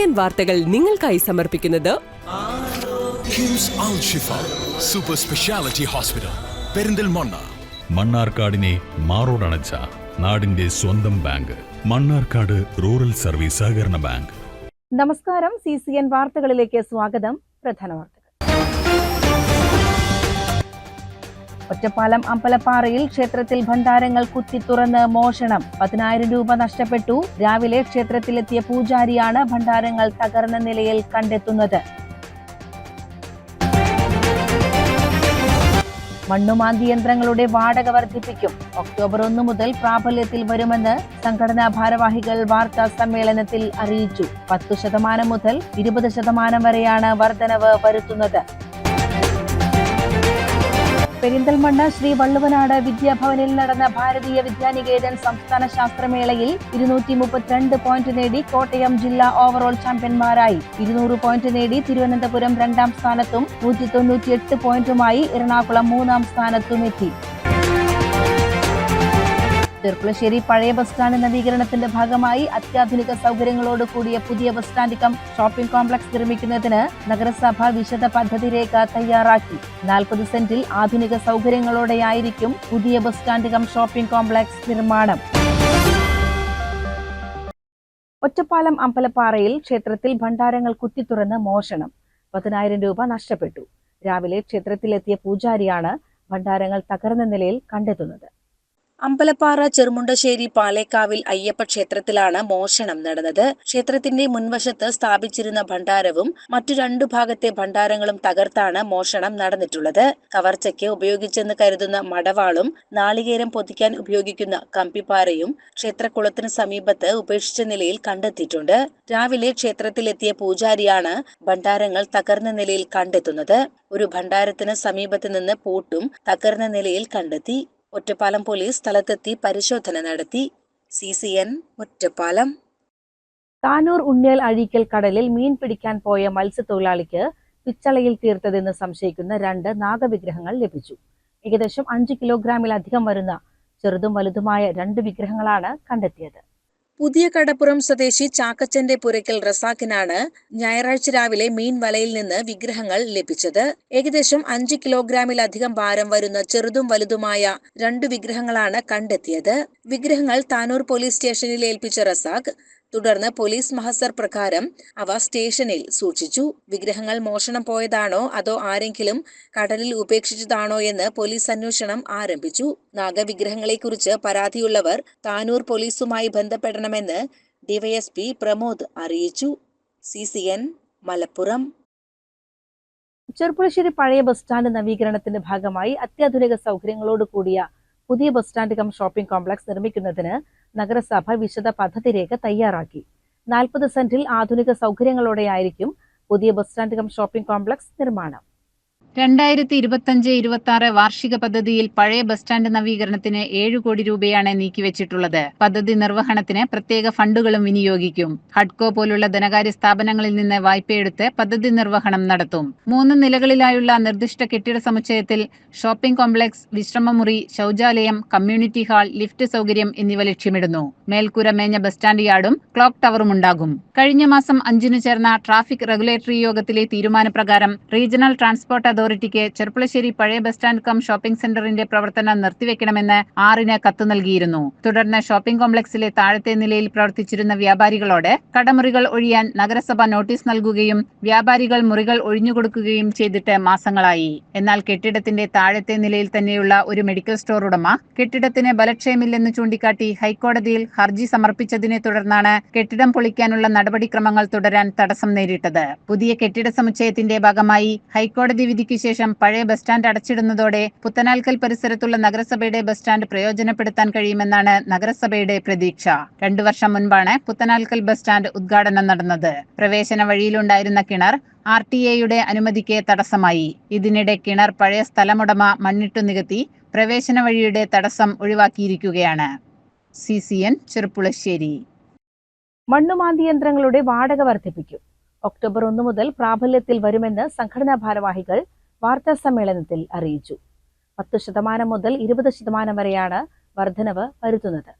CCN വാർത്തകൾ നിങ്ങൾക്കായി സമർപ്പിക്കുന്നത് കിംസ് അൽ ഷിഫ സൂപ്പർ സ്പെഷ്യാലിറ്റി ഹോസ്പിറ്റൽ പെരിന്തൽമണ്ണ. മണ്ണാർക്കാടിനെ മാറോടണച്ച നാടിന്റെ സ്വന്തം ബാങ്ക് മണ്ണാർക്കാട് റൂറൽ സർവീസ് സഹകരണ ബാങ്ക്. നമസ്കാരം. CCN വാർത്തകളിലേക്ക് സ്വാഗതം. പ്രധാന വാർത്തകൾ. ഒറ്റപ്പാലം അമ്പലപ്പാറയിൽ ക്ഷേത്രത്തിൽ ഭണ്ഡാരങ്ങൾ കുത്തിത്തുറന്ന് മോഷണം. 10,000 രൂപ നഷ്ടപ്പെട്ടു. രാവിലെ ക്ഷേത്രത്തിലെത്തിയ പൂജാരിയാണ് ഭണ്ഡാരങ്ങൾ തകർന്ന നിലയിൽ കണ്ടെത്തുന്നത്. മണ്ണുമാന്തി യന്ത്രങ്ങളുടെ വാടക വർദ്ധിപ്പിക്കും. ഒക്ടോബർ 1 മുതൽ പ്രാബല്യത്തിൽ വരുമെന്ന് സംഘടനാ ഭാരവാഹികൾ വാർത്താ സമ്മേളനത്തിൽ അറിയിച്ചു. 10% മുതൽ 20% വരെയാണ് വർധനവ് വരുത്തുന്നത്. പെരിന്തൽമണ്ണ ശ്രീ വള്ളുവനാട് വിദ്യാഭവനിൽ നടന്ന ഭാരതീയ വിദ്യാനികേതൻ സംസ്ഥാന ശാസ്ത്രമേളയിൽ 232 പോയിന്റ് നേടി കോട്ടയം ജില്ലാ ഓവറോൾ ചാമ്പ്യന്മാരായി. 200 പോയിന്റ് നേടി തിരുവനന്തപുരം 2ാം സ്ഥാനത്തും 198 പോയിന്റുമായി എറണാകുളം 3ാം സ്ഥാനത്തുമെത്തി. ചെർപ്പുളശ്ശേരി പഴയ ബസ് സ്റ്റാൻഡ് നവീകരണത്തിന്റെ ഭാഗമായി അത്യാധുനിക സൗകര്യങ്ങളോട് കൂടിയ പുതിയ bus stand cum shopping complex നിർമ്മിക്കുന്നതിന് നഗരസഭ വിശദ പദ്ധതി രേഖ തയ്യാറാക്കി. 40 സെന്റിൽ ആധുനിക സൗകര്യങ്ങളോടെയായിരിക്കും പുതിയ bus stand cum shopping complex നിർമ്മാണം. ഒറ്റപ്പാലം അമ്പലപ്പാറയിൽ ക്ഷേത്രത്തിൽ ഭണ്ഡാരങ്ങൾ കുത്തിത്തുറന്ന് മോഷണം. 10,000 രൂപ നഷ്ടപ്പെട്ടു. രാവിലെ ക്ഷേത്രത്തിലെത്തിയ പൂജാരിയാണ് ഭണ്ഡാരങ്ങൾ തകർന്ന നിലയിൽ കണ്ടെത്തുന്നത്. അമ്പലപ്പാറ ചെറുമുണ്ടശ്ശേരി പാലേക്കാവിൽ അയ്യപ്പ ക്ഷേത്രത്തിലാണ് മോഷണം നടന്നത്. ക്ഷേത്രത്തിന്റെ മുൻവശത്ത് സ്ഥാപിച്ചിരുന്ന ഭണ്ഡാരവും മറ്റു 2 ഭാഗത്തെ ഭണ്ഡാരങ്ങളും തകർത്താണ് മോഷണം നടന്നിട്ടുള്ളത്. കവർച്ചയ്ക്ക് ഉപയോഗിച്ചെന്ന് കരുതുന്ന മടവാളും നാളികേരം പൊതിക്കാൻ ഉപയോഗിക്കുന്ന കമ്പിപ്പാറയും ക്ഷേത്രക്കുളത്തിന് സമീപത്ത് ഉപേക്ഷിച്ച നിലയിൽ കണ്ടെത്തിയിട്ടുണ്ട്. രാവിലെ ക്ഷേത്രത്തിലെത്തിയ പൂജാരിയാണ് ഭണ്ഡാരങ്ങൾ തകർന്ന നിലയിൽ കണ്ടെത്തുന്നത്. ഒരു ഭണ്ഡാരത്തിന് സമീപത്ത് നിന്ന് പൂട്ടും തകർന്ന നിലയിൽ കണ്ടെത്തി. ഒറ്റപ്പാലം പോലീസ് സ്ഥലത്തെത്തി പരിശോധന നടത്തി. CCN ഒറ്റപ്പാലം. താനൂർ ഉണ്ണിയൽ അഴീക്കൽ കടലിൽ മീൻ പിടിക്കാൻ പോയ മത്സ്യത്തൊഴിലാളിക്ക് പിച്ചളയിൽ തീർത്തതെന്ന് സംശയിക്കുന്ന 2 നാഗവിഗ്രഹങ്ങൾ ലഭിച്ചു. ഏകദേശം 5 കിലോഗ്രാമിലധികം വരുന്ന ചെറുതും വലുതുമായ 2 വിഗ്രഹങ്ങളാണ് കണ്ടെത്തിയത്. പുതിയ കടപ്പുറം സ്വദേശി ചാക്കച്ചന്റെ പുരയ്ക്കൽ റസാഖിനാണ് ഞായറാഴ്ച രാവിലെ മീൻ വലയിൽ നിന്ന് വിഗ്രഹങ്ങൾ ലഭിച്ചത്. ഏകദേശം 5 കിലോഗ്രാമിലധികം ഭാരം വരുന്ന ചെറുതും വലുതുമായ 2 വിഗ്രഹങ്ങളാണ് കണ്ടെത്തിയത്. വിഗ്രഹങ്ങൾ താനൂർ പോലീസ് സ്റ്റേഷനിൽ ഏൽപ്പിച്ച റസാഖ് തുടർന്ന് പോലീസ് മഹസർ പ്രകാരം അവ സ്റ്റേഷനിൽ സൂക്ഷിച്ചു. വിഗ്രഹങ്ങൾ മോഷണം പോയതാണോ അതോ ആരെങ്കിലും കടലിൽ ഉപേക്ഷിച്ചതാണോ എന്ന് പോലീസ് അന്വേഷണം ആരംഭിച്ചു. നാഗവിഗ്രഹങ്ങളെക്കുറിച്ച് പരാതിയുള്ളവർ താനൂർ പോലീസുമായി ബന്ധപ്പെടണമെന്ന് DYSP പ്രമോദ് അറിയിച്ചു. CCN മലപ്പുറം. ചെർപ്പുളശ്ശേരി പഴയ ബസ് സ്റ്റാൻഡ് നവീകരണത്തിന്റെ ഭാഗമായി അത്യാധുനിക സൗകര്യങ്ങളോട് കൂടിയ പുതിയ bus stand cum shopping complex നിർമ്മിക്കുന്നതിന് നഗരസഭ വിശദ പദ്ധതി രേഖ തയ്യാറാക്കി. 40 സെന്റിൽ ആധുനിക സൗകര്യങ്ങളോടെയായിരിക്കും പുതിയ bus stand cum shopping complex നിർമ്മാണം. 2025-26 വാർഷിക പദ്ധതിയിൽ പഴയ ബസ് സ്റ്റാൻഡ് നവീകരണത്തിന് 7 കോടി രൂപയാണ് നീക്കിവെച്ചിട്ടുള്ളത്. പദ്ധതി നിർവഹണത്തിന് പ്രത്യേക ഫണ്ടുകളും വിനിയോഗിക്കും. ഹഡ്കോ പോലുള്ള ധനകാര്യ സ്ഥാപനങ്ങളിൽ നിന്ന് വായ്പയെടുത്ത് പദ്ധതി നിർവഹണം നടത്തും. 3 നിലകളിലായുള്ള നിർദ്ദിഷ്ട കെട്ടിട സമുച്ചയത്തിൽ ഷോപ്പിംഗ് കോംപ്ലക്സ്, വിശ്രമമുറി, ശൌചാലയം, കമ്മ്യൂണിറ്റി ഹാൾ, ലിഫ്റ്റ് സൗകര്യം എന്നിവ ലക്ഷ്യമിടുന്നു. മേൽക്കൂര മേഞ്ഞ ബസ് സ്റ്റാൻഡ് യാർഡും ക്ലോക്ക് ടവറും ഉണ്ടാകും. കഴിഞ്ഞ മാസം 5 ചേർന്ന ട്രാഫിക് റെഗുലേറ്ററി യോഗത്തിലെ തീരുമാനപ്രകാരം റീജിയണൽ ട്രാൻസ്പോർട്ട് അതോറിറ്റിക്ക് ചെർപ്പുളശ്ശേരി പഴയ ബസ് സ്റ്റാൻഡ് കം ഷോപ്പിംഗ് സെന്ററിന്റെ പ്രവർത്തനം നിർത്തിവെക്കണമെന്ന് 6-ന് കത്ത് നൽകിയിരുന്നു. തുടർന്ന് ഷോപ്പിംഗ് കോംപ്ലക്സിലെ താഴത്തെ നിലയിൽ പ്രവർത്തിച്ചിരുന്ന വ്യാപാരികളോട് കടമുറികൾ ഒഴിയാൻ നഗരസഭ നോട്ടീസ് നൽകുകയും വ്യാപാരികൾ മുറികൾ ഒഴിഞ്ഞുകൊടുക്കുകയും ചെയ്തിട്ട് മാസങ്ങളായി. എന്നാൽ കെട്ടിടത്തിന്റെ താഴത്തെ നിലയിൽ തന്നെയുള്ള ഒരു മെഡിക്കൽ സ്റ്റോർ ഉടമ കെട്ടിടത്തിന് ബലക്ഷയമില്ലെന്ന് ചൂണ്ടിക്കാട്ടി ഹൈക്കോടതിയിൽ ഹർജി സമർപ്പിച്ചതിനെ തുടർന്നാണ് കെട്ടിടം പൊളിക്കാനുള്ള നടപടിക്രമങ്ങൾ തുടരാൻ തടസ്സം നേരിട്ടത്. പുതിയ കെട്ടിട സമുച്ചയത്തിന്റെ ഭാഗമായി ഹൈക്കോടതി വിധിക്ക് ശേഷം പഴയ ബസ് സ്റ്റാൻഡ് അടച്ചിടുന്നതോടെ പുത്തനാൽക്കൽ പരിസരത്തുള്ള നഗരസഭയുടെ ബസ് സ്റ്റാൻഡ് പ്രയോജനപ്പെടുത്താൻ കഴിയുമെന്നാണ് നഗരസഭയുടെ പ്രതീക്ഷ. 2 വർഷം മുൻപാണ് പുത്തനാൽക്കൽ ബസ് സ്റ്റാൻഡ് ഉദ്ഘാടനം നടന്നത്. പ്രവേശന വഴിയിലുണ്ടായിരുന്ന കിണർ RTA-യുടെ അനുമതിക്ക് തടസ്സമായി. ഇതിനിടെ കിണർ പഴയ സ്ഥലമുടമ മണ്ണിട്ടു നികത്തി പ്രവേശന വഴിയുടെ തടസ്സം ഒഴിവാക്കിയിരിക്കുകയാണ്. CCN ചെറുപ്പുളശ്ശേരി. മണ്ണുമാന്തി യന്ത്രങ്ങളുടെ വാടക വർദ്ധിപ്പിക്കും. ഒക്ടോബർ 1 മുതൽ പ്രാബല്യത്തിൽ വരുമെന്ന് സംഘടനാ ഭാരവാഹികൾ വാർത്താ സമ്മേളനത്തിൽ അറിയിച്ചു. 10% മുതൽ 20% വരെയാണ് വർധനവ് വരുത്തുന്നത്.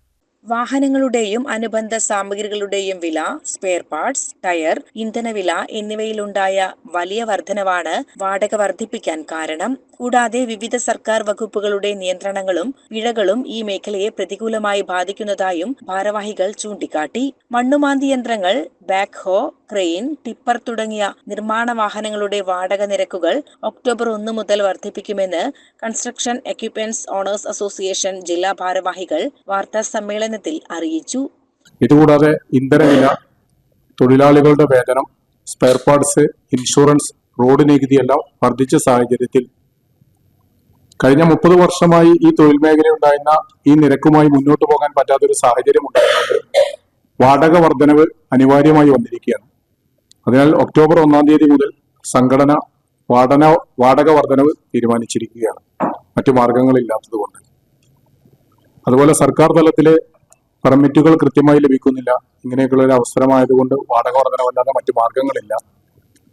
വാഹനങ്ങളുടെയും അനുബന്ധ സാമഗ്രികളുടെയും വില, സ്പെയർ പാർട്സ്, ടയർ, ഇന്ധനവില എന്നിവയിലുണ്ടായ വലിയ വർധനവാണ് വാടക വർദ്ധിപ്പിക്കാൻ കാരണം. കൂടാതെ വിവിധ സർക്കാർ വകുപ്പുകളുടെ നിയന്ത്രണങ്ങളും പിഴകളും ഈ മേഖലയെ പ്രതികൂലമായി ബാധിക്കുന്നതായും ഭാരവാഹികൾ ചൂണ്ടിക്കാട്ടി. മണ്ണുമാന്തി യന്ത്രങ്ങൾ, ബാക്ക്ഹോ, ക്രെയിൻ, ടിപ്പർ തുടങ്ങിയ നിർമ്മാണ വാഹനങ്ങളുടെ വാടക നിരക്കുകൾ ഒക്ടോബർ 1 മുതൽ വർദ്ധിപ്പിക്കുമെന്ന് കൺസ്ട്രക്ഷൻ എക്യുപ്മെന്റ്സ് ഓണേഴ്സ് അസോസിയേഷൻ ജില്ലാ ഭാരവാഹികൾ വാർത്താ സമ്മേളനത്തിൽ അറിയിച്ചു. ഇതുകൂടാതെ ഇന്ധനവില, തൊഴിലാളികളുടെ വേതനം, സ്പെയർ പാർട്സ്, ഇൻഷുറൻസ്, റോഡ് നികുതിയെല്ലാം വർദ്ധിച്ച സാഹചര്യത്തിൽ കഴിഞ്ഞ 30 വർഷമായി ഈ തൊഴിൽ മേഖലയുണ്ടായിരുന്ന ഈ നിരക്കുമായി മുന്നോട്ട് പോകാൻ പറ്റാത്തൊരു സാഹചര്യം ഉണ്ടായിരുന്നത് വാടക വർധനവ് അനിവാര്യമായി വന്നിരിക്കുകയാണ്. അതിനാൽ ഒക്ടോബർ 1 തീയതി മുതൽ സംഘടന വാടക വർധനവ് തീരുമാനിച്ചിരിക്കുകയാണ്, മറ്റു മാർഗങ്ങളില്ലാത്തതുകൊണ്ട്. അതുപോലെ സർക്കാർ തലത്തിലെ പെർമിറ്റുകൾ കൃത്യമായി ലഭിക്കുന്നില്ല. ഇങ്ങനെയൊക്കെയുള്ള ഒരു അവസരമായതുകൊണ്ട് വാടക വർധനവല്ലാതെ മറ്റു മാർഗങ്ങളില്ല.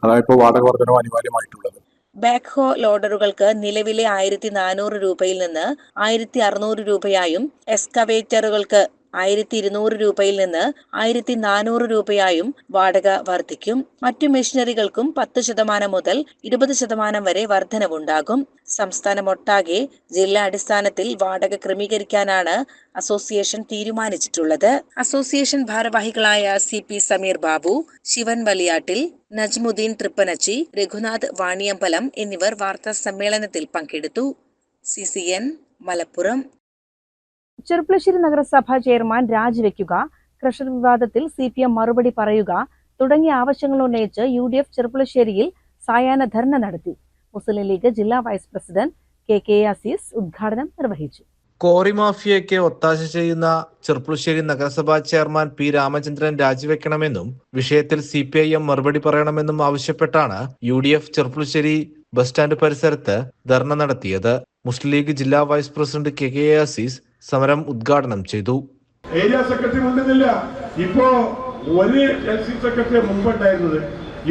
അതായത് ഇപ്പോൾ വാടക വർധനവ് അനിവാര്യമായിട്ടുള്ളത്. ബാക്ക്ഹോ ലോഡറുകൾക്ക് നിലവിലെ 1400 രൂപയിൽ നിന്ന് 1600 രൂപയായും, എക്സ്കവേറ്ററുകൾക്ക് 1200 രൂപയിൽ നിന്ന് 1400 രൂപയായും വാടക വർദ്ധിക്കും. മറ്റു മെഷീനറികൾക്കും 10% മുതൽ 20% വരെ വർധനവുണ്ടാകും. സംസ്ഥാനമൊട്ടാകെ ജില്ലാ അടിസ്ഥാനത്തിൽ വാടക ക്രമീകരിക്കാനാണ് അസോസിയേഷൻ തീരുമാനിച്ചിട്ടുള്ളത്. അസോസിയേഷൻ ഭാരവാഹികളായ CP സമീർ ബാബു, ശിവൻ വലിയാട്ടിൽ, നജ്മുദ്ദീൻ തൃപ്പനച്ചി, രഘുനാഥ് വാണിയമ്പലം എന്നിവർ വാർത്താ സമ്മേളനത്തിൽ പങ്കെടുത്തു. CCN മലപ്പുറം. ചെർപ്പുളശ്ശേരി നഗരസഭ ചെയർമാൻ രാജിവെക്കുക, ക്രഷർ വിവാദത്തിൽ CPM മറുപടി പറയുക തുടങ്ങിയ ആവശ്യങ്ങൾ ഉന്നയിച്ച് UDF ചെർപ്പുളശ്ശേരിയിൽ സായാഹ്ന ധർണ നടത്തി. മുസ്ലിം ലീഗ് ജില്ലാ വൈസ് പ്രസിഡന്റ് KK അസീസ് ഉദ്ഘാടനം നിർവഹിച്ചു. കോറി മാഫിയയ്ക്ക് ഒത്താശ ചെയ്യുന്ന ചെർപ്പുളശ്ശേരി നഗരസഭാ ചെയർമാൻ P. രാമചന്ദ്രൻ രാജിവെക്കണമെന്നും വിഷയത്തിൽ CPIM മറുപടി പറയണമെന്നും ആവശ്യപ്പെട്ടാണ് UDF ചെർപ്പുളശ്ശേരി ബസ് സ്റ്റാൻഡ് പരിസരത്ത് ധർണ നടത്തിയത്. മുസ്ലിം ലീഗ് ജില്ലാ വൈസ് പ്രസിഡന്റ് KK അസീസ് സമരം ഉദ്ഘാടനം ചെയ്തു. ഏരിയ സെക്രട്ടറി ഉണ്ടെന്നില്ല, ഇപ്പോ ഒരു LC സെക്രട്ടറി മുമ്പുണ്ടായിരുന്നത്,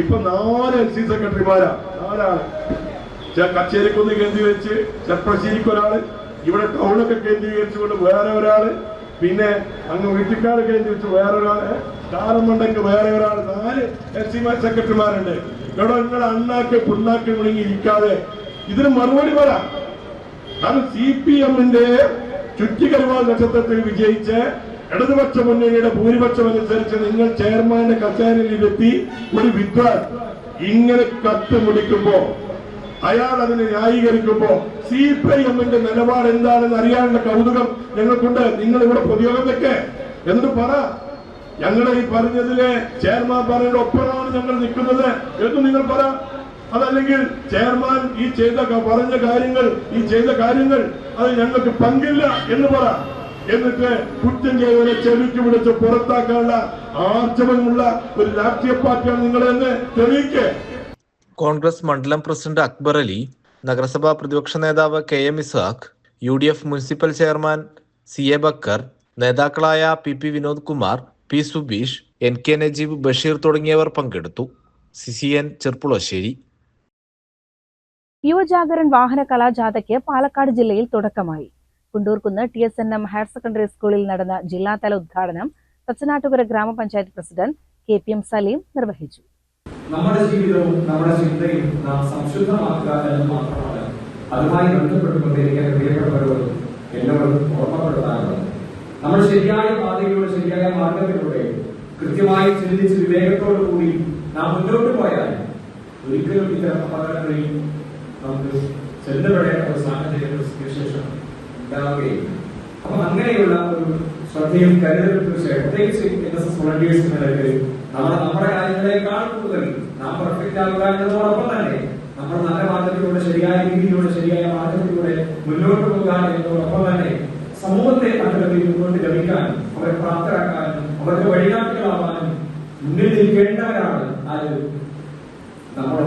ഇപ്പൊ 4 LC സെക്രട്ടറിമാരാ. 4 കച്ചേരിക്കൊന്ന് കേന്ദ്രീകരിച്ച് ചെർപ്പശ്ശേരിക്ക് ഒരാള്, ഇവിടെ ടൗണൊക്കെ കേന്ദ്രീകരിച്ചുകൊണ്ട് വേറെ ഒരാള്, പിന്നെ അങ്ങ് വീട്ടിക്കാട് കേന്ദ്രീകരിച്ച് വേറെ ഒരാള്, കാരമണ്ടയ്ക്ക് വേറെ ഒരാൾ, 4 LC സെക്രട്ടറിമാരുണ്ട്. ഇവിടെ നിങ്ങൾ അണ്ണാക്ക് പുണ്ണാക്ക് മുഴുങ്ങി ഇരിക്കാതെ ഇതിന് മറുപടി പറ. കാരണം CPM-ന്റെ ചുറ്റികരുവാൾ നക്ഷത്രത്തിൽ വിജയിച്ച് ഇടതുപക്ഷ മുന്നണിയുടെ ഭൂരിപക്ഷം അനുസരിച്ച് നിങ്ങൾ ചെയർമാന്റെ കസേരയിലെത്തി ഒരു വിദ്വാൻ ഇങ്ങനെ കത്ത് മുടിക്കുമ്പോ, അയാൾ അതിനെ ന്യായീകരിക്കുമ്പോ CPM-ന്റെ നിലപാട് എന്താണെന്ന് അറിയാനുള്ള കൗതുകം ഞങ്ങൾക്കുണ്ട്. നിങ്ങൾ ഇവിടെ പൊതുയോഗം വെക്കെ എന്നിട്ട് പറ, ഞങ്ങളെ ഈ പറഞ്ഞതിലെ ചെയർമാൻ പറയുന്ന ഒപ്പമാണ് ഞങ്ങൾ നിൽക്കുന്നത് എന്ന് നിങ്ങൾ പറ. അതല്ലെങ്കിൽ ചെയർമാൻ ഈ പറഞ്ഞ കാര്യങ്ങൾ അത് ഞങ്ങൾക്ക് പങ്കില്ല എന്ന് പറ. എന്നിട്ട് കുറ്റം ചെയ്തവരെ ചെവിക്ക് പിടിച്ച് പുറത്താക്കാനുള്ള ആർജവമുള്ള ഒരു രാഷ്ട്രീയ പാർട്ടിയാണ് നിങ്ങളെന്ന് തെളിയിക്കേ. കോൺഗ്രസ് മണ്ഡലം പ്രസിഡന്റ് അക്ബർ അലി, നഗരസഭാ പ്രതിപക്ഷ നേതാവ് KM Ishaq, UDF municipal chairman CA Bakkar, നേതാക്കളായ PP Vinod Kumar, P Subeesh, NK Najeeb, Basheer തുടങ്ങിയവർ പങ്കെടുത്തു. CCN ചെർപ്പുളശ്ശേരി. യുവജാഗരൺ വാഹന കലാജാഥയ്ക്ക് പാലക്കാട് ജില്ലയിൽ തുടക്കമായി. കുണ്ടൂർക്കുന്ന് TSNM ഹയർ സെക്കൻഡറി സ്കൂളിൽ നടന്ന ജില്ലാതല ഉദ്ഘാടനം തച്ചനാട്ടുകര ഗ്രാമപഞ്ചായത്ത് പ്രസിഡന്റ് KPM സലീം നിർവഹിച്ചു. നമ്മുടെ ജീവിതവും നമ്മുടെ ചിന്തയും നാം സംശുദ്ധമാക്കുക എന്ന് മാത്രമല്ല, അതുമായി ബന്ധപ്പെട്ടുകൊണ്ടിരിക്കാൻ പ്രിയപ്പെട്ടവരോടും എല്ലാവരും ഓർമ്മപ്പെടുത്താനുള്ളത്. നമ്മൾ ശരിയായ പാതയിലൂടെ, ശരിയായ മാർഗത്തിലൂടെ കൃത്യമായി ചിന്തിച്ച് വിവേകത്തോടു കൂടി നാം മുന്നോട്ട് പോയാൽ ഒരിക്കലും ഇത്തരം അപകടങ്ങളിൽ നമുക്ക് ചെല്ലപ്പെടേണ്ട ഒരു സാഹചര്യത്തിന് ശേഷം ഉണ്ടാവുകയില്ല. അപ്പൊ അങ്ങനെയുള്ള ഒരു ശ്രദ്ധയും കരുതലും തീർച്ചയായും, പ്രത്യേകിച്ച് NSS വോളണ്ടിയേഴ്സ് എന്ന നിലയിൽ നമ്മുടെ കാര്യങ്ങളെക്കാൾ കൂടുതൽ നാം പെർഫെക്റ്റ് ആകുക എന്നതോടൊപ്പം തന്നെ നമ്മൾ നല്ല മാർഗത്തിലൂടെ, ശരിയായ രീതിയിലൂടെ, ശരിയായ മാർഗത്തിലൂടെ മുന്നോട്ട് പോകാൻ എന്നതോടൊപ്പം തന്നെ സമൂഹത്തെ അതിലൊക്കെ മുന്നോട്ട് ലഭിക്കാനും അവരെ പ്രാപ്തരാക്കാനും അവർക്ക് വഴികാട്ടികളാവാനും മുന്നിൽ നിൽക്കേണ്ടവരാണ് അത് നമ്മൾ.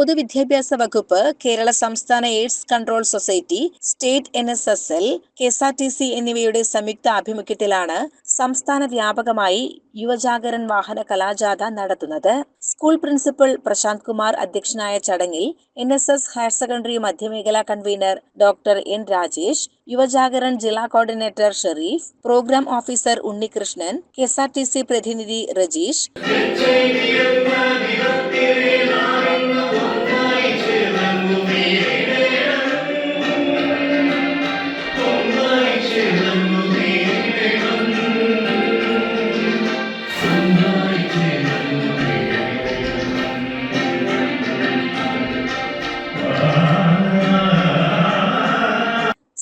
പൊതുവിദ്യാഭ്യാസ വകുപ്പ്, കേരള സംസ്ഥാന AIDS control society, state NSSL, KSRTC എന്നിവയുടെ സംയുക്ത ആഭിമുഖ്യത്തിലാണ് സംസ്ഥാന വ്യാപകമായി യുവജാഗരൺ വാഹന കലാജാഥ നടത്തുന്നത്. സ്കൂൾ പ്രിൻസിപ്പൽ പ്രശാന്ത് കുമാർ അധ്യക്ഷനായ ചടങ്ങിൽ NSS ഹയർ സെക്കൻഡറി മധ്യമേഖലാ convener doctor N Rajesh, Yuvajagaran ജില്ലാ coordinator Sharif, programme officer Unnikrishnan, KSRTC പ്രതിനിധി രജീഷ്,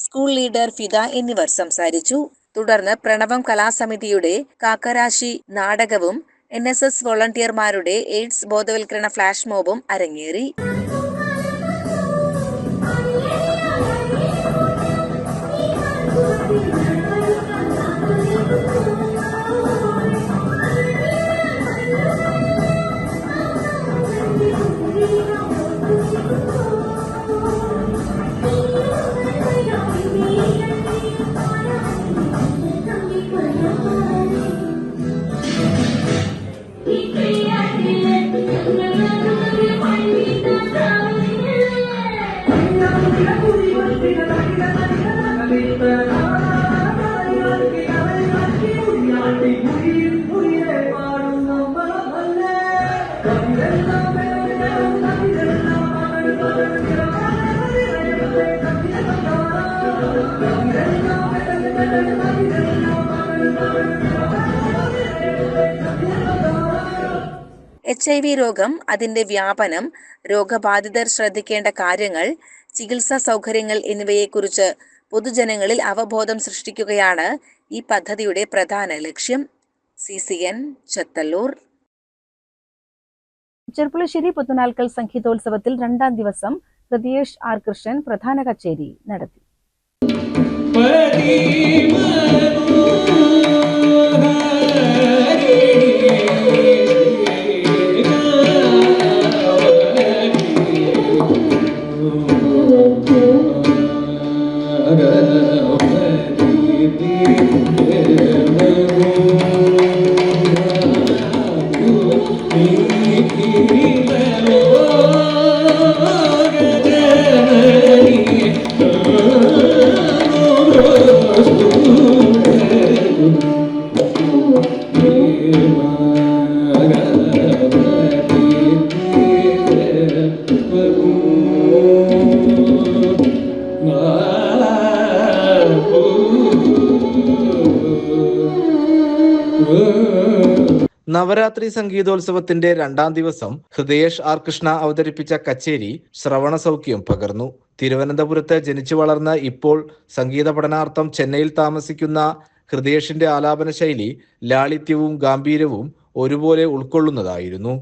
സ്കൂൾ ലീഡർ ഫിദ എന്നിവർ സംസാരിച്ചു. തുടർന്ന് പ്രണവം കലാസമിതിയുടെ കാക്കരാശി നാടകവും NSS വോളണ്ടിയർമാരുടെ എയ്ഡ്സ് ബോധവൽക്കരണ ഫ്ലാഷ് മോബും അരങ്ങേറി. HIV രോഗം, അതിന്റെ വ്യാപനം, രോഗബാധിതർ ശ്രദ്ധിക്കേണ്ട കാര്യങ്ങൾ, ചികിത്സാ സൗകര്യങ്ങൾ എന്നിവയെക്കുറിച്ച് പൊതുജനങ്ങളിൽ അവബോധം സൃഷ്ടിക്കുകയാണ് ഈ പദ്ധതിയുടെ പ്രധാന ലക്ഷ്യം. CCN ചത്തല്ലൂർ. ചെർപ്പുളശ്ശേരി പുത്തനാൽക്കൽ സംഗീതോത്സവത്തിൽ 2ാം ദിവസം ഹൃദയേഷ് R കൃഷ്ണൻ പ്രധാന കച്ചേരി നടത്തി. നവരാത്രി സംഗീതോത്സവത്തിന്റെ 2ാം ദിവസം ഹൃദയേഷ് R കൃഷ്ണ അവതരിപ്പിച്ച കച്ചേരി ശ്രവണ സൗഖ്യം പകർന്നു. തിരുവനന്തപുരത്ത് ജനിച്ചു വളർന്ന് ഇപ്പോൾ സംഗീത പഠനാർത്ഥം ചെന്നൈയിൽ താമസിക്കുന്ന ഹൃദയേഷിന്റെ ആലാപന ശൈലി ലാളിത്യവും ഗാംഭീര്യവും ഒരുപോലെ ഉൾക്കൊള്ളുന്നതായിരുന്നു.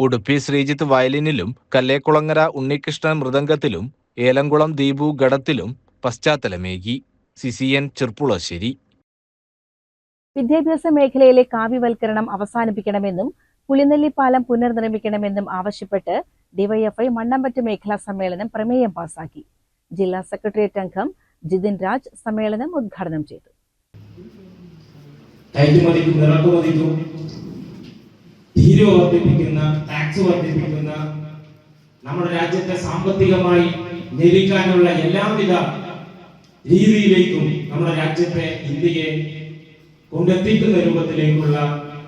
ഉടുപ്പി ശ്രീജിത്ത് വയലിനിലും കല്ലേക്കുളങ്ങര ഉണ്ണികൃഷ്ണൻ മൃദംഗത്തിലും ഏലംകുളം ദീപു ഘടത്തിലും പശ്ചാത്തലമേകി. CCN ചെർപ്പുളശ്ശേരി. വിദ്യാഭ്യാസ മേഖലയിലെ കാവ്യവൽക്കരണം അവസാനിപ്പിക്കണമെന്നും പുളിനെല്ലിപ്പാലം പുനർനിർമ്മിക്കണമെന്നും ആവശ്യപ്പെട്ട് ഡിവൈഎഫ്ഐ മണ്ണമ്പറ്റ് മേഖലാ സമ്മേളനം പ്രമേയം പാസാക്കി. ജില്ലാ സെക്രട്ടേറിയറ്റ് അംഗം ജിതിൻ രാജ് സമ്മേളനം ഉദ്ഘാടനം ചെയ്തു. തീരുവ വർദ്ധിപ്പിക്കുന്ന, ടാക്സ് വർദ്ധിപ്പിക്കുന്ന, നമ്മുടെ രാജ്യത്തെ സാമ്പത്തികമായി ഞെരുക്കാനുള്ള എല്ലാവിധ രീതിയിലേക്കും നമ്മുടെ രാജ്യത്തെ, ഇന്ത്യയെ കൊണ്ടെത്തിക്കുന്ന രൂപത്തിലേക്കുള്ള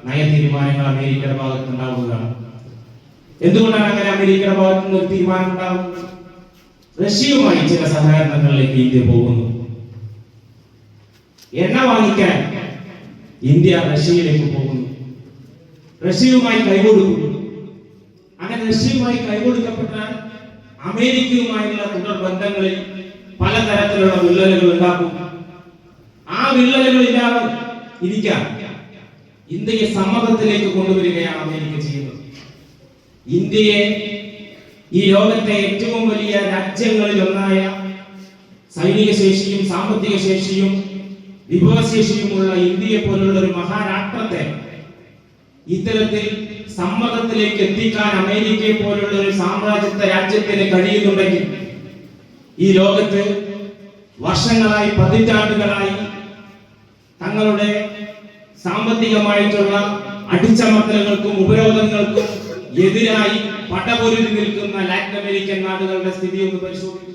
നയ തീരുമാനങ്ങൾ അമേരിക്കയുടെ ഭാഗത്തുണ്ടാവുകയാണ്. എന്തുകൊണ്ടാണ് അങ്ങനെ അമേരിക്കയുടെ ഭാഗത്തു നിന്ന് ഒരു തീരുമാനം ഉണ്ടാകുന്നത്? റഷ്യയുമായി ചില സഹകരണങ്ങളിലേക്ക് ഇന്ത്യ പോകുന്നു. എണ്ണ വാങ്ങിക്കാൻ ഇന്ത്യ റഷ്യയിലേക്ക് പോകുന്നു, റഷ്യയുമായി കൈകൊടുക്കുന്നു. അങ്ങനെ റഷ്യയുമായി കൈകൊടുക്കപ്പെട്ടാൽ അമേരിക്കയുമായുള്ള തുടർ ബന്ധങ്ങളിൽ പലതരത്തിലുള്ള വിള്ളലുകൾ ഉണ്ടാക്കും. ആ വിള്ളലുകൾ ഇല്ലാതെ ഇരിക്കാൻ ഇന്ത്യയെ സമ്മതത്തിലേക്ക് കൊണ്ടുവരികയാണ് അമേരിക്ക ചെയ്യുന്നത്. ഇന്ത്യയെ ഈ ലോകത്തെ ഏറ്റവും വലിയ രാജ്യങ്ങളിൽ ഒന്നായ, സൈനിക ശേഷിയും സാമ്പത്തിക ശേഷിയും വിഭവശേഷിയുമുള്ള ഇന്ത്യയെ പോലുള്ള ഒരു മഹാരാഷ്ട്രത്തെ ഇത്തരത്തിൽ സമ്മതത്തിലേക്ക് എത്തിക്കാൻ അമേരിക്കയെ പോലുള്ള ഒരു സാമ്രാജ്യത്വ രാജ്യത്തിന് കഴിയുന്നുണ്ടെങ്കിൽ ഈ ലോകത്ത് വർഷങ്ങളായി, പതിറ്റാണ്ടുകളായി തങ്ങളുടെ സാമ്പത്തികമായിട്ടുള്ള അടിച്ചമർത്തലുകൾക്കും ഉപരോധങ്ങൾക്കും എതിരായി പടപൊരുതി നിൽക്കുന്ന ലാറ്റിൻ അമേരിക്കൻ നാടുകളുടെ സ്ഥിതി ഒന്ന് പരിശോധിച്ചു.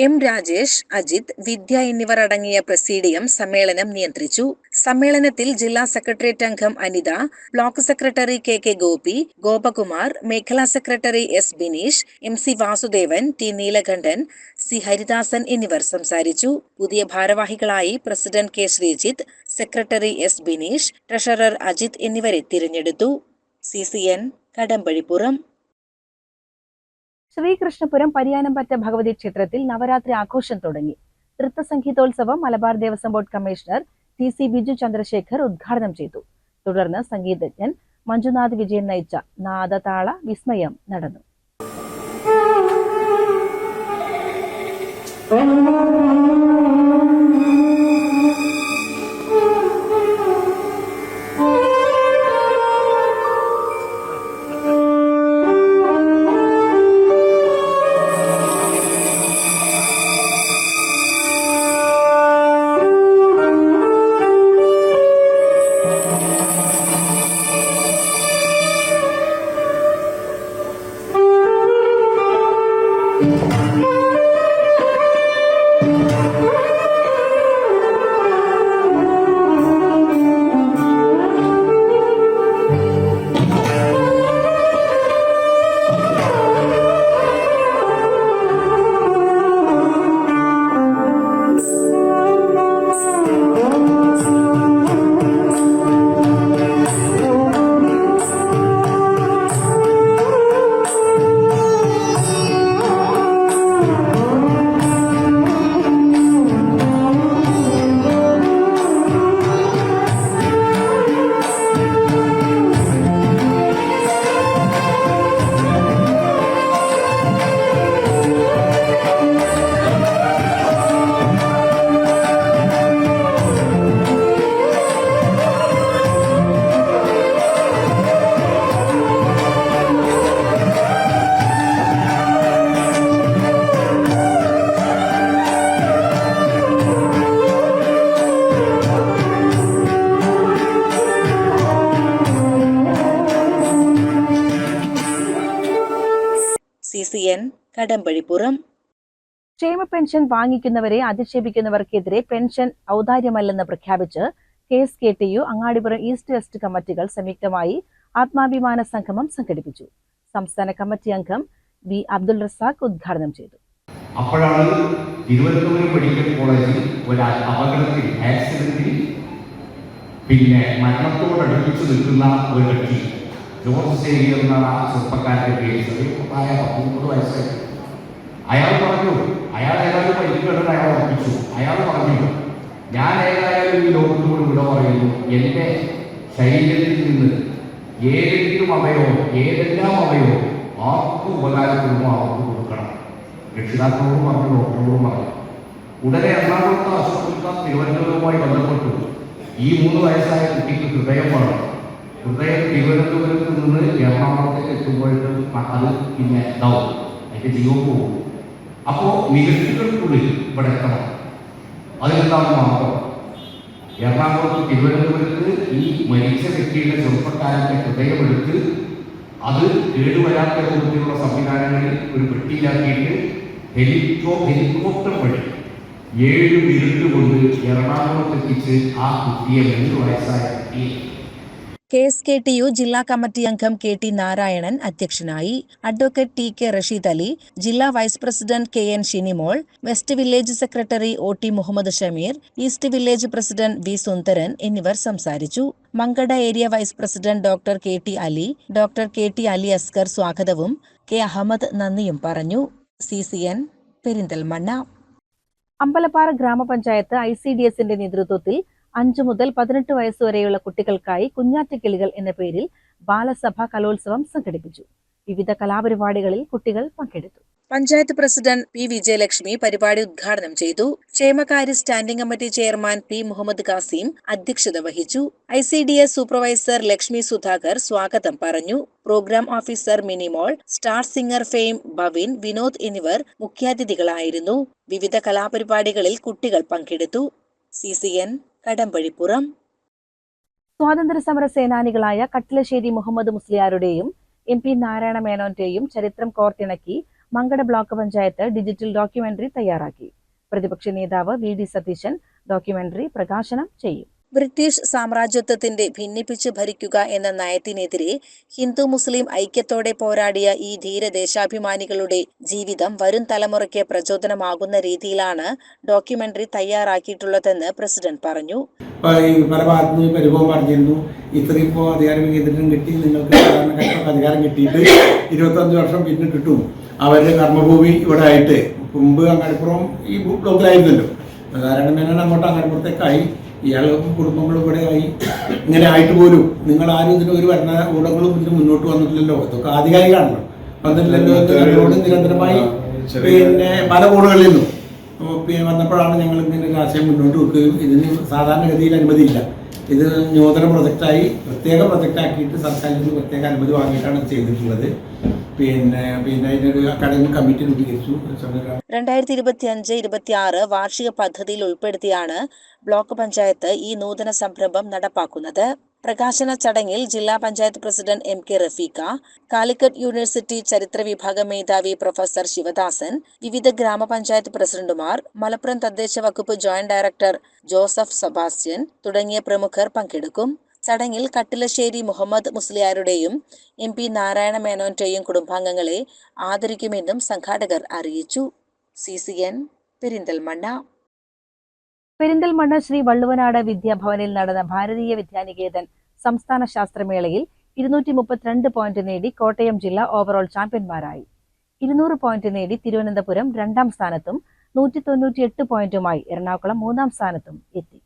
എം രാജേഷ്, അജിത്, വിദ്യ എന്നിവർ അടങ്ങിയ പ്രസീഡിയം സമ്മേളനം നിയന്ത്രിച്ചു. സമ്മേളനത്തിൽ ജില്ലാ സെക്രട്ടേറിയറ്റ് അംഗം Anitha, block secretary K Gopi, Gopakumar, മേഖലാ secretary S Bineesh, M C Vasudevan, T Neelakandan, C Haridasan എന്നിവർ സംസാരിച്ചു. പുതിയ ഭാരവാഹികളായി president K Sreejith, secretary S Bineesh, treasurer Ajith എന്നിവരെ തിരഞ്ഞെടുത്തു. CCN കടമ്പഴിപ്പുറം. ശ്രീകൃഷ്ണപുരം പരിയാനംപറ്റ ഭഗവതി ക്ഷേത്രത്തിൽ നവരാത്രി ആഘോഷം തുടങ്ങി. നൃത്തസംഗീതോത്സവം Malabar Devaswom board commissioner TC Biju Chandrasekhar ഉദ്ഘാടനം ചെയ്തു. തുടർന്ന് സംഗീതജ്ഞൻ മഞ്ജുനാഥ് വിജയൻ നയിച്ച നാദതാള വിസ്മയം നടന്നു. CCN കടമ്പഴിപ്പുറം. ക്ഷേമ പെൻഷൻ വാങ്ങിക്കുന്നവരെ അധിക്ഷേപിക്കുന്നവർക്കെതിരെ പെൻഷൻ ഔദാര്യമല്ലെന്ന് പ്രഖ്യാപിച്ച് KSKTU അങ്ങാടിപ്പുറം ഈസ്റ്റ് വെസ്റ്റ് കമ്മിറ്റികൾ സംയുക്തമായി ആത്മാഭിമാന സംഗമം സംഘടിപ്പിച്ചു. സംസ്ഥാന കമ്മിറ്റി അംഗം വി അബ്ദുൾ റസാഖ് ഉദ്ഘാടനം ചെയ്തു. അപ്പോഴാണ് തിരുവനന്തപുരം മെഡിക്കൽ കോളേജിൽ ഒരു അപകടത്തിൽ, ആക്സിഡന്റിൽ മരണത്തോടടുപ്പിച്ച് നിൽക്കുന്ന ഒരു വ്യക്തി, ജോർജ് സേവിയർ എന്നാണ് ആ ചെറുപ്പക്കാരൻ്റെ പേര്, 19 വയസ്സായി. അയാൾ പറഞ്ഞു, അയാൾ ഏതായാലും പരിക്കുണ്ടെന്ന് അയാൾ ഉറപ്പിച്ചു. അയാൾ പറഞ്ഞു, ഞാൻ ഏതായാലും ഈ ലോകത്തോട് വിട പറയുന്നു, എൻ്റെ ശരീരത്തിൽ നിന്ന് ഏതെല്ലാം അവയവം ആർക്കും ഉപകാരപ്പെടുമോ അവർക്ക് കൊടുക്കണം. രക്ഷിതാക്കളോടും പറഞ്ഞു, ഡോക്ടറോടും പറഞ്ഞു. ഉടനെ എറണാകുളത്ത് ആശുപത്രിക്കാർ തിരുവനന്തപുരവുമായി ബന്ധപ്പെട്ടു. ഈ 3 വയസ്സായ കുട്ടിക്ക് ഹൃദയം വേണം. ഹൃദയം തിരുവനന്തപുരത്ത് നിന്ന് എറണാകുളത്തേക്ക് എത്തുമ്പോഴേക്കും അത് ഇതാവും, അതിൻ്റെ ജീവൻ പോകും. അപ്പോൾ നികത്തുകൾക്കുള്ളിൽ ഇവിടെ എത്തണം. അതിനെന്താണ് മാർഗം? എറണാകുളത്ത് തിരുവനന്തപുരത്ത് ഈ മരിച്ച വ്യക്തിയുടെ ചെറുപ്പക്കാരൻ്റെ ഹൃദയമെടുത്ത് അത് കേടുവരാത്ത രൂപത്തിലുള്ള സംവിധാനങ്ങളിൽ ഒരു പെട്ടിയിലാക്കിയിട്ട് ഹെലികോപ്റ്റർ വഴി 7 മിനിറ്റ് കൊണ്ട് എറണാകുളത്തെത്തിച്ച് ആ കുട്ടിയെ 3 വയസ്സായ കുട്ടിയെ KSKTU ജില്ലാ കമ്മിറ്റി അംഗം KT നാരായണൻ അധ്യക്ഷനായി. അഡ്വക്കേറ്റ് TK റഷീദ് അലി, ജില്ലാ vice president KN Shinimol, west village secretary OT Muhammad Shameer, east village president V Sundaran എന്നിവർ സംസാരിച്ചു. Mankada area vice president doctor KT Ali, doctor KT Ali Askar സ്വാഗതവും K അഹമ്മദ് നന്ദിയും പറഞ്ഞു. CCN പെരിന്തൽമണ്ണ. അമ്പലപ്പാറ ഗ്രാമപഞ്ചായത്ത് ICDSന്റെ നേതൃത്വത്തിൽ 5 മുതൽ 18 വയസ്സുവരെയുള്ള കുട്ടികൾക്കായി കുഞ്ഞാറ്റക്കിളികൾ എന്ന പേരിൽ ബാലസഭ കലോത്സവം സംഘടിപ്പിച്ചു. വിവിധ കലാപരിപാടികളിൽ കുട്ടികൾ പങ്കെടുത്തു. പഞ്ചായത്ത് പ്രസിഡന്റ് P വിജയലക്ഷ്മി പരിപാടി ഉദ്ഘാടനം ചെയ്തു. ക്ഷേമകാര്യ standing committee chairman P Muhammad Kasim അധ്യക്ഷത വഹിച്ചു. ICDS സൂപ്പർവൈസർ ലക്ഷ്മി സുധാകർ സ്വാഗതം പറഞ്ഞു. Programme officer Minimol, star singer fame Bhavin, Vinod എന്നിവർ മുഖ്യാതിഥികളായിരുന്നു. വിവിധ കലാപരിപാടികളിൽ കുട്ടികൾ പങ്കെടുത്തു. CCN കടമ്പഴിപ്പുറം. സ്വാതന്ത്ര്യ സമര സേനാനികളായ കട്ടിലശ്ശേരി മുഹമ്മദ് മുസ്ലിയാരുടെയും MP നാരായണ മേനോന്റെയും ചരിത്രം കോർത്തിണക്കി Mankada block panchayat digital documentary തയ്യാറാക്കി. പ്രതിപക്ഷ നേതാവ് VD സതീശൻ ഡോക്യുമെന്ററി പ്രകാശനം ചെയ്യും. ബ്രിട്ടീഷ് സാമ്രാജ്യത്വത്തിന്റെ ഭിന്നിപ്പിച്ച് ഭരിക്കുക എന്ന നയത്തിനെതിരെ ഹിന്ദു മുസ്ലിം ഐക്യത്തോടെ പോരാടിയ ഈ ധീരദേശാഭിമാനികളുടെ ജീവിതം വരും തലമുറയ്ക്ക് പ്രചോദനമാകുന്ന രീതിയിലാണ് ഡോക്യുമെന്ററി തയ്യാറാക്കിയിട്ടുള്ളതെന്ന് പ്രസിഡന്റ് പറഞ്ഞു. പല ഭാഗത്തുനിന്ന് പരിഭവം പറഞ്ഞിരുന്നു, ഇത്രയും ഇപ്പോൾ അധികാര വികേന്ദ്രം കിട്ടി, നിങ്ങൾക്ക് അധികാരം കിട്ടിയിട്ട് 25 വർഷം പിന്നിട്ടിട്ടും അവരുടെ കർമ്മഭൂമി ഇവിടെ ആയിട്ട് മുമ്പ് അങ്ങാടിപ്പുറം ഈ ബ്ലോക്കിലായിരുന്നല്ലോ. നാരായണ മേനോൻ അങ്ങോട്ട് അങ്ങാടിപ്പുറത്തേക്കായി, ഇയാൾ കുടുംബങ്ങൾ ഇവിടെ ആയി. ഇങ്ങനെ ആയിട്ട് പോലും നിങ്ങൾ ആരും ഇതിന് ഒരു ഭരണകൂടങ്ങളും ഇതിന് മുന്നോട്ട് വന്നിട്ടില്ലല്ലോ. ഇതൊക്കെ ആധികാരികമാണല്ലോ, വന്നിട്ടില്ലല്ലോ. ഞങ്ങളോട് നിരന്തരമായി പിന്നെ പല കോണുകളിൽ നിന്നും വന്നപ്പോഴാണ് ഞങ്ങൾ ഇങ്ങനെ ഒരു ആശയം മുന്നോട്ട് വെക്കുകയും ഇതിന് സാധാരണഗതിയിൽ അനുമതിയില്ല, ഇത് നൂതന പ്രൊജക്റ്റായി പ്രത്യേക പ്രൊജക്റ്റാക്കിയിട്ട് സർക്കാരിൽ നിന്ന് പ്രത്യേക അനുമതി വാങ്ങിയിട്ടാണ് ചെയ്തിട്ടുള്ളത്. പിന്നെ അതിനൊരു അക്കാഡമിക് കമ്മിറ്റി രൂപീകരിച്ചു. 2025-26 വാർഷിക പദ്ധതിയിൽ ഉൾപ്പെടുത്തിയാണ് ബ്ലോക്ക് പഞ്ചായത്ത് ഈ നൂതന സംരംഭം നടപ്പാക്കുന്നത്. പ്രകാശന ചടങ്ങിൽ ജില്ലാ panchayat president MK Rafeeqa, Calicut university ചരിത്ര വിഭാഗം മേധാവി പ്രൊഫസർ ശിവദാസൻ, വിവിധ ഗ്രാമപഞ്ചായത്ത് പ്രസിഡന്റുമാർ, മലപ്പുറം തദ്ദേശ വകുപ്പ് ജോയിന്റ് ഡയറക്ടർ ജോസഫ് സെബാസ്റ്റ്യൻ തുടങ്ങിയ പ്രമുഖർ പങ്കെടുക്കും. ചടങ്ങിൽ കട്ടിലശ്ശേരി മുഹമ്മദ് മുസ്ലിയാരുടെയും MP നാരായണ മേനോന്റെയും കുടുംബാംഗങ്ങളെ ആദരിക്കുമെന്നും സംഘാടകർ അറിയിച്ചു. CCN പെരിന്തൽമണ്ണ. പെരിന്തൽമണ്ണ ശ്രീ വള്ളുവനാട് വിദ്യാഭവനിൽ നടന്ന ഭാരതീയ വിദ്യാനികേതൻ സംസ്ഥാന ശാസ്ത്രമേളയിൽ 232 പോയിന്റ് നേടി കോട്ടയം ജില്ല ഓവറോൾ ചാമ്പ്യന്മാരായി. 200 പോയിന്റ് നേടി തിരുവനന്തപുരം 2ാം സ്ഥാനത്തും 198 പോയിന്റുമായി എറണാകുളം 3ാം സ്ഥാനത്തും എത്തി.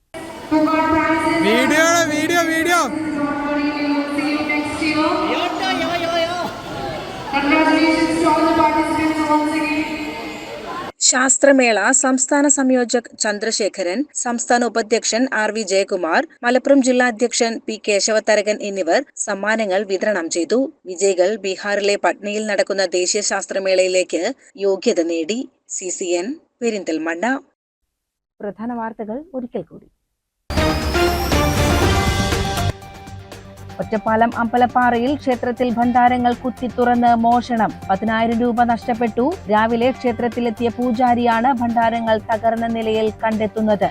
ശാസ്ത്രമേള സംസ്ഥാന സംയോജക് ചന്ദ്രശേഖരൻ, സംസ്ഥാന ഉപാധ്യക്ഷൻ RV ജയകുമാർ, മലപ്പുറം ജില്ലാ അധ്യക്ഷൻ P കേശവതരകൻ എന്നിവർ സമ്മാനങ്ങൾ വിതരണം ചെയ്തു. വിജയികൾ ബീഹാറിലെ പട്നയിൽ നടക്കുന്ന ദേശീയ ശാസ്ത്രമേളയിലേക്ക് യോഗ്യത നേടി. CCN പെരിന്തൽമണ്ണ. പ്രധാന വാർത്തകൾ ഒരിക്കൽ കൂടി. ഒറ്റപ്പാലം അമ്പലപ്പാറയിൽ ക്ഷേത്രത്തിൽ ഭണ്ഡാരങ്ങൾ കുത്തി തുറന്ന് മോഷണം. 10,000 രൂപ നഷ്ടപ്പെട്ടു. രാവിലെ ക്ഷേത്രത്തിലെത്തിയ പൂജാരിയാണ് ഭണ്ഡാരങ്ങൾ തകർന്ന നിലയിൽ കണ്ടെത്തുന്നത്.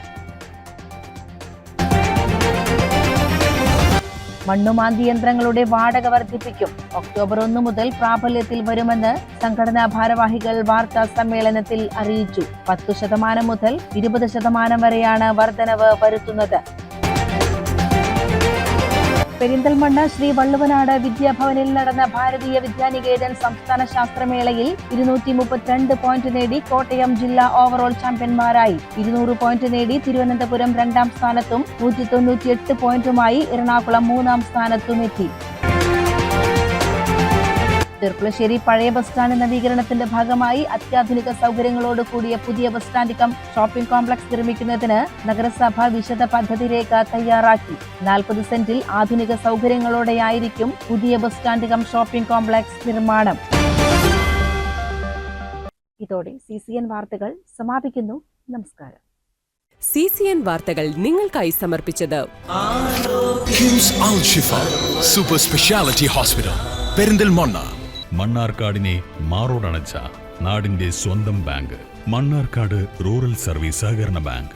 മണ്ണുമാന്തി യന്ത്രങ്ങളുടെ വാടക വർദ്ധിപ്പിക്കും. ഒക്ടോബർ 1 മുതൽ പ്രാബല്യത്തിൽ വരുമെന്ന് സംഘടനാ ഭാരവാഹികൾ വാർത്താ സമ്മേളനത്തിൽ അറിയിച്ചു. 10% മുതൽ 20% വരെയാണ് വർധനവ് വരുത്തുന്നത്. പെരിന്തൽമണ്ണ ശ്രീ വള്ളുവനാട് വിദ്യാഭവനിൽ നടന്ന ഭാരതീയ വിദ്യാനികേതൻ സംസ്ഥാന ശാസ്ത്രമേളയിൽ 232 പോയിന്റ് നേടി കോട്ടയം ജില്ല ഓവറോൾ ചാമ്പ്യന്മാരായി. 200 പോയിന്റ് നേടി തിരുവനന്തപുരം 2ാം സ്ഥാനത്തും 198 പോയിന്റുമായി എറണാകുളം 3ാം സ്ഥാനത്തും എത്തി. ചെർപ്പുളശ്ശേരി പഴയ ബസ് സ്റ്റാൻഡ് നവീകരണത്തിന്റെ ഭാഗമായി അത്യാധുനിക സൗകര്യങ്ങളോട് കൂടിയ പുതിയ bus stand cum shopping complex നിർമ്മിക്കുന്നതിന് നഗരസഭ വിശദ പദ്ധതി രേഖ തയ്യാറാക്കി. 40 സെന്റിൽ ആധുനിക സൗകര്യങ്ങളോടെയായിരിക്കും പുതിയ bus stand cum shopping complex നിർമ്മാണം. ഇതോടെ CCN വാർത്തകൾ സമാപിക്കുന്നു. നമസ്കാരം. CCN വാർത്തകൾ നിങ്ങൾക്കായി സമർപ്പിച്ചത് കിംസ് അൽ ഷിഫ സൂപ്പർ സ്പെഷ്യാലിറ്റി ഹോസ്പിറ്റൽ പെരിന്തൽമണ്ണ. മണ്ണാർക്കാടിനെ മാറോടണച്ച നാടിന്റെ സ്വന്തം ബാങ്ക്. മണ്ണാർക്കാട് റൂറൽ സർവീസ് സഹകരണ ബാങ്ക്.